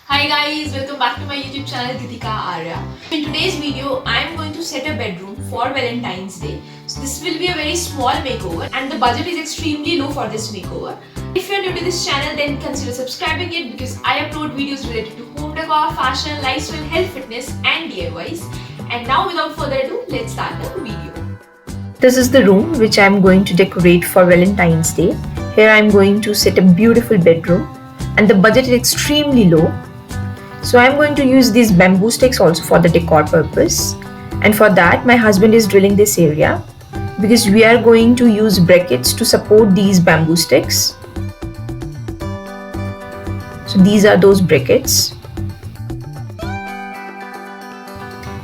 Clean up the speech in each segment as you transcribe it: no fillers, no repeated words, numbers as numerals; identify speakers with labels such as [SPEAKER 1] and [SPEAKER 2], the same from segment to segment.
[SPEAKER 1] Hi guys, welcome back to my YouTube channel Kritika Arya. In today's video, I am going to set a bedroom for Valentine's Day. So this will be a very small makeover and the budget is extremely low for this makeover. If you are new to this channel, then consider subscribing it because I upload videos related to home decor, fashion, lifestyle, health, fitness and DIYs. And now without further ado, let's start the video.
[SPEAKER 2] This is the room which I am going to decorate for Valentine's Day. Here I am going to set a beautiful bedroom and the budget is extremely low. So I am going to use these bamboo sticks also for the decor purpose. And for that my husband is drilling this area because we are going to use brackets to support these bamboo sticks. So these are those brackets.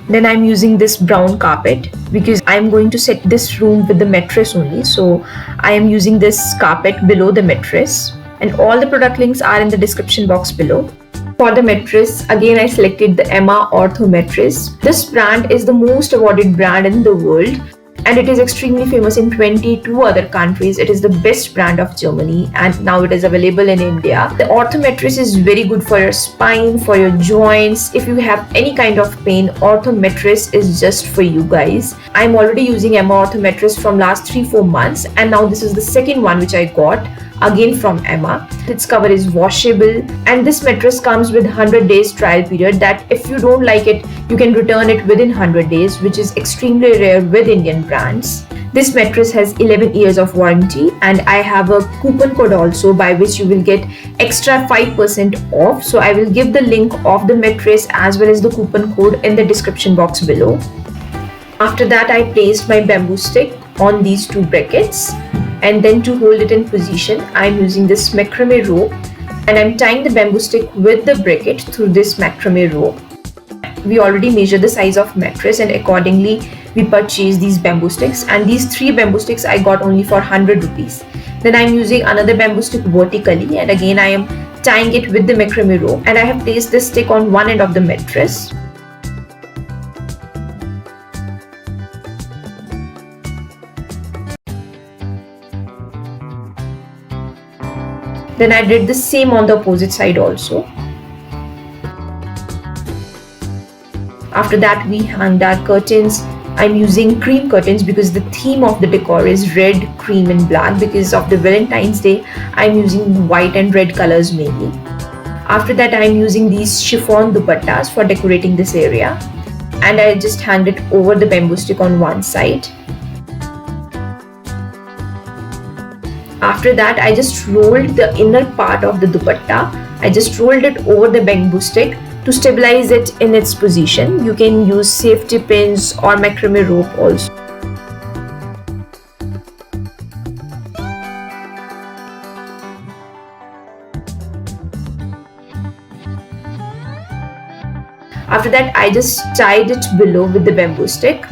[SPEAKER 2] Then I'm using this brown carpet because I'm going to set this room with the mattress only. So I am using this carpet below the mattress and all the product links are in the description box below. For the mattress, again I selected the Emma Ortho mattress. This brand is the most awarded brand in the world and it is extremely famous in 22 other countries. It is the best brand of Germany and now it is available in India. The Ortho mattress is very good for your spine, for your joints. If you have any kind of pain, Ortho mattress is just for you guys. I'm already using Emma Ortho mattress from last 3-4 months and now this is the second one which I got again from Emma. Its cover is washable and this mattress comes with 100 days trial period that if you don't like it, you can return it within 100 days, which is extremely rare with Indian brands. This mattress has 11 years of warranty and I have a coupon code also by which you will get extra 5% off. So I will give the link of the mattress as well as the coupon code in the description box below. After that I placed my bamboo stick on these two brackets. And then to hold it in position, I'm using this macrame rope and I'm tying the bamboo stick with the bracket through this macrame rope. We already measured the size of mattress and accordingly we purchased these bamboo sticks, and these 3 bamboo sticks I got only for 100 rupees. Then I'm using another bamboo stick vertically and again I am tying it with the macrame rope and I have placed this stick on one end of the mattress. Then I did the same on the opposite side also. After that we hanged our curtains. I'm using cream curtains because the theme of the decor is red, cream and black. Because of the Valentine's Day, I'm using white and red colors mainly. After that I'm using these chiffon dupattas for decorating this area. And I just hanged it over the bamboo stick on one side. After that, I just rolled the inner part of the dupatta. I just rolled it over the bamboo stick to stabilize it in its position. You can use safety pins or macrame rope also. After that, I just tied it below with the bamboo stick.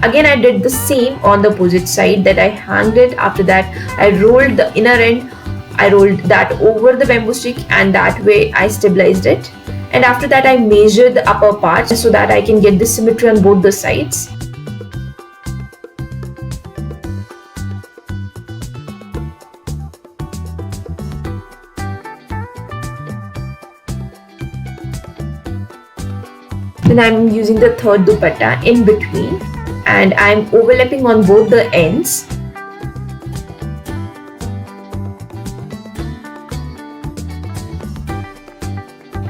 [SPEAKER 2] Again I did the same on the opposite side, that I hanged it. After that I rolled the inner end, I rolled that over the bamboo stick and that way I stabilized it. And after that I measured the upper part so that I can get the symmetry on both the sides. Then I'm using the third dupatta in between and I'm overlapping on both the ends.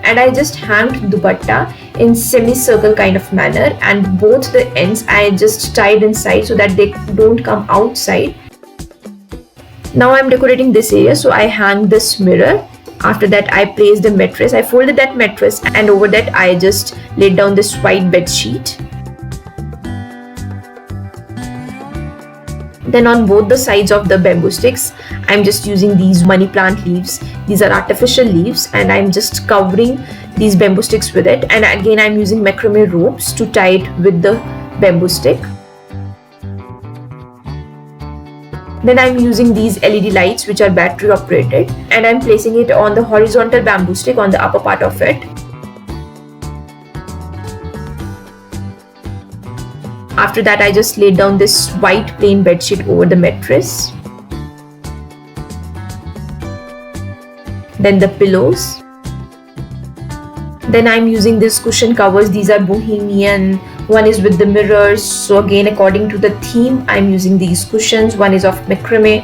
[SPEAKER 2] And I just hanged dupatta in semicircle kind of manner and both the ends I just tied inside so that they don't come outside. Now I'm decorating this area, so I hang this mirror. After that I placed the mattress. I folded that mattress and over that I just laid down this white bed sheet. Then on both the sides of the bamboo sticks, I'm just using these money plant leaves. These are artificial leaves and I'm just covering these bamboo sticks with it. And again, I'm using macrame ropes to tie it with the bamboo stick. Then I'm using these LED lights which are battery operated and I'm placing it on the horizontal bamboo stick on the upper part of it. After that, I just laid down this white plain bedsheet over the mattress. Then the pillows. Then I'm using these cushion covers. These are bohemian. One is with the mirrors. So again, according to the theme, I'm using these cushions. One is of macrame.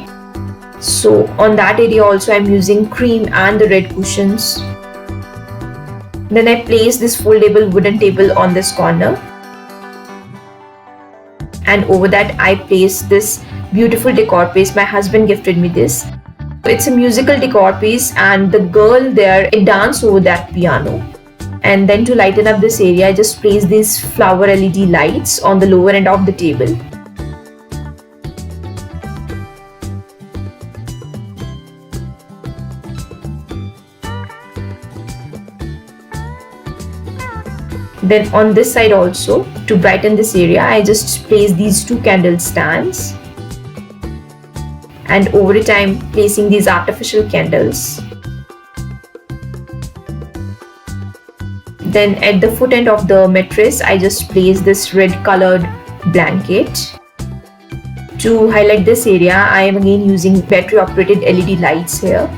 [SPEAKER 2] So on that area also I'm using cream and the red cushions. Then I place this foldable wooden table on this corner. And over that I place this beautiful decor piece. My husband gifted me this. It's a musical decor piece and the girl there danced over that piano. And then to lighten up this area, I just place these flower LED lights on the lower end of the table. Then on this side also, to brighten this area, I just place these 2 candle stands. And over it, I'm placing these artificial candles. Then at the foot end of the mattress, I just place this red colored blanket. To highlight this area, I am again using battery operated LED lights here.